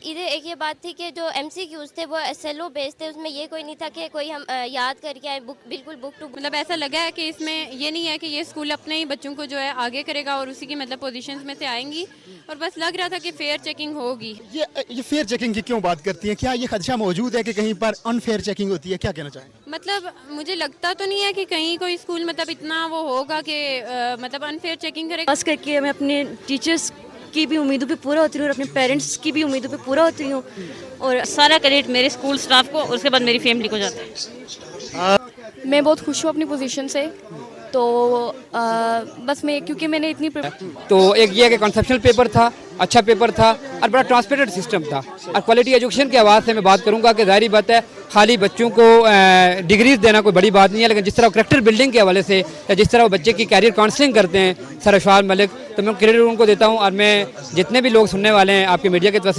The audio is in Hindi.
इधर एक ये बात थी कि जो एमसीक्यूज थे वो एसएलओ बेस्ड थे, उसमें ये कोई नहीं था कि कोई हम याद करके आए, बुक बिल्कुल बुक टू। मतलब ऐसा लगा है कि इसमें ये नहीं है कि ये स्कूल अपने ही बच्चों को जो है आगे करेगा और उसी की मतलब पोजीशंस में से आएंगी, और बस लग रहा था कि फेयर चेकिंग होगी। ये फेयर चेकिंग की क्यों बात करती हैं? क्या ये खदशा मौजूद है कि कहीं पर अनफेयर चेकिंग होती है? क्या कहना चाहेंगे? मतलब मुझे लगता तो नहीं है कि कहीं कोई स्कूल मतलब इतना वो होगा कि मतलब अनफेयर चेकिंग करेगा। खास करके मैं अपने टीचर्स की भी उम्मीदों पे पूरा होती हूँ और अपने पेरेंट्स की भी उम्मीदों पे पूरा होती हूँ, और सारा क्रेडिट मेरे स्कूल स्टाफ को और उसके बाद मेरी फैमिली को जाता है। मैं बहुत खुश हूँ अपनी पोजीशन से, तो बस मैं क्योंकि मैंने इतनी तो एक ये कि कॉन्सेप्शनल पेपर था, अच्छा पेपर था और बड़ा ट्रांसपेरेंट सिस्टम था। और क्वालिटी एजुकेशन के आवाज़ से मैं बात करूंगा कि जाहिर बात है खाली बच्चों को डिग्रीज देना कोई बड़ी बात नहीं है, लेकिन जिस तरह करेक्टर बिल्डिंग के हवाले से या जिस तरह वो बच्चे की कैरियर काउंसलिंग करते हैं सर अशफाक मलिक, तो मैं क्रेडिट उनको देता हूँ। और मैं जितने भी लोग सुनने वाले हैं आपके मीडिया की तरफ